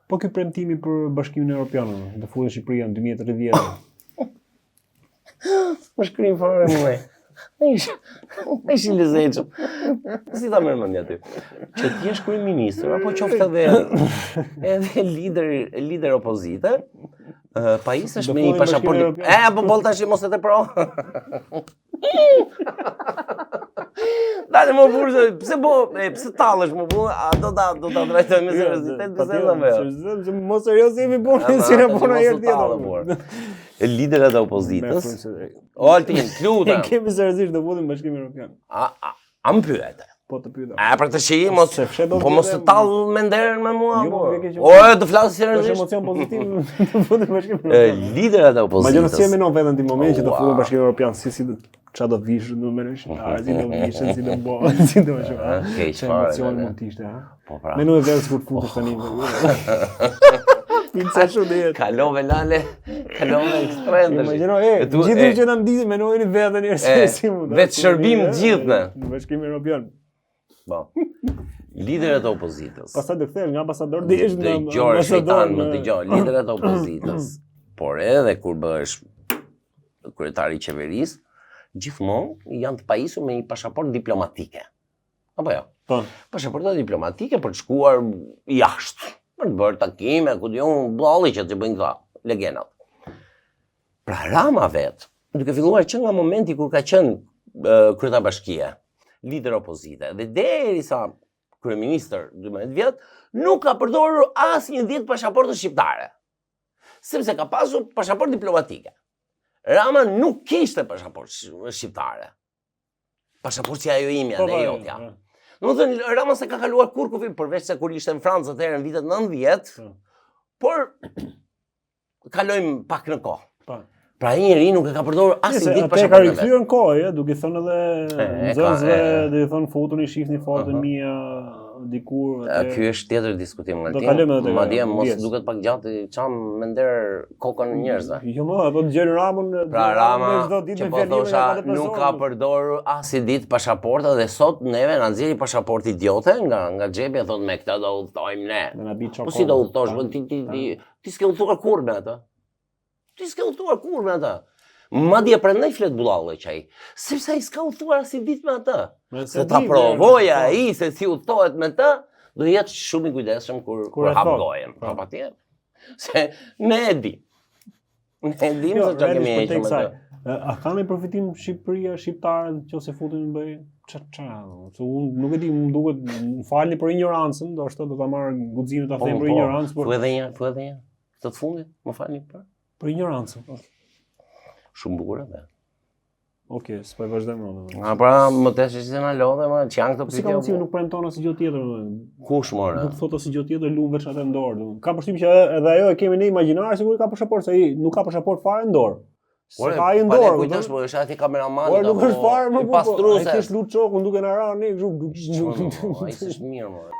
Po ky premtimi për Bashkimin Evropian, do futet Shqipëria në 2030. Më shkrim fare më. Me ishi lezetshëm. Si ta merr mendja ty? Që ti jesh kryeministër apo qoftë edhe lider opozite, pajisesh me një pasaportë. Apo boll tash mos e tepro. Dale më burrë, pse tallesh më burrë? Do ta drejtoj me seriozitet bisedën apo jo? Mos serioz jemi punë, si ne punë herë tjetër. Liderët e opozitës. Altin, lutem. Kemi seriozisht do futem në Bashkimin Evropian. A më pyete? Po të pyeta. Për të shih mos të tall me nderën me mua. O, të flas seriozisht. Është emocion pozitiv të futem në Bashkimin Evropian. Liderët e opozitës. Magjë si më non veten ti moment që do futem në Bashkimin Evropian, si çfarë do vish në mënyrë si do vishën, si do bëj, si do shoh. Okej, çfarë emocion mund të ishte, ha? Po pra. Mendoj vetë kur futesh tani. Pinca shumë. Kalove lale, kalove ekstrem. Imagjino, gjithë që na ndizin mendojeni veten si mund. Vetë shërbim gjithë ne. Në Bashkimin Evropian. Po. Liderët e opozitës. Pastaj do kthehen nga ambasador dihesh nga ambasador shejtan, më dëgjoj, liderët e opozitës. Por edhe kur bëhesh kryetari i qeverisë, gjithmonë janë të pajisur me një pasaportë diplomatike. Apo jo? Po. Pasaporta diplomatike për të shkuar jashtë. Për të bërë takime, ku diun balli që të bëjnë këta, legendat. Pra Rama vetë, duke filluar që nga momenti kur ka qenë kryetar bashkie, lider opozite, dhe derisa kryeministër 12 vjet, nuk ka përdorur asnjë ditë pasaportën shqiptare. Sepse ka pasur pasaportë diplomatike. Rama nuk kishte pasaportë shqiptare. Pasaportë si ajo imja dhe jotja. Domethënë Rama se ka kaluar kur kufi përveç se kur ishte në Francë atëherë në vitet 90, por kalojmë pak në kohë. Pra ai njeri nuk e ka përdorur asnjë ditë pasaportën. Ka rikthyer në kohë, duke thënë edhe nxënësve, duke thënë futuni shihni fotën mia dikur. Ky është tjetër diskutim ngjaltin. Madje mos duket pak gjatë çam me nder kokën e njerëzve. Jo më, ato dëgjojnë Ramën. Pra Rama që po thosha nuk ka përdorur asnjë ditë pasaporta dhe sot neve na nxjerri pasaportë idiote nga xhepi thotë me këtë do udhtojmë ne. Po si do udhtosh? Ti s'ke udhtuar kurrë me atë. Madje prandaj flet bullalli qaj, sepse ai s'ka udhtuar asnjë ditë me atë. Se ta provoj ai se si udhtohet me të, do jetë shumë i kujdesshëm kur hap gojën. Po patjetër. Se ne e dim. Ne e dim se çka kemi hequr me të. A ka ndonjë përfitim Shqipëria, shqiptarët nëse futen në bëj? Çfarë? Se unë nuk e di, më duket, më falni për ignorancën, ndoshta do ta marr guximin ta them për ignorancë, por edhe një, të fundit, më falni për ignorancën. Shumë bukur atë. Okej, s'po e vazhdojmë më. Pra, më tesh që na lodhe, më që janë këto pyetje. Si ka mundësi nuk premton asnjë gjë tjetër, Kush more? Nuk thotë asnjë gjë tjetër, lu veç atë në dorë. Ka përshtypjen që edhe ajo e kemi ne imagjinar se kur ka pasaportë, se ai nuk ka pasaportë fare në dorë. Se ka ai në dorë. Kujtosh, po është aty kameraman. Po nuk është fare më pastruese. Ai thjesht lut çokun duke na rënë, kështu. Ai është mirë, more.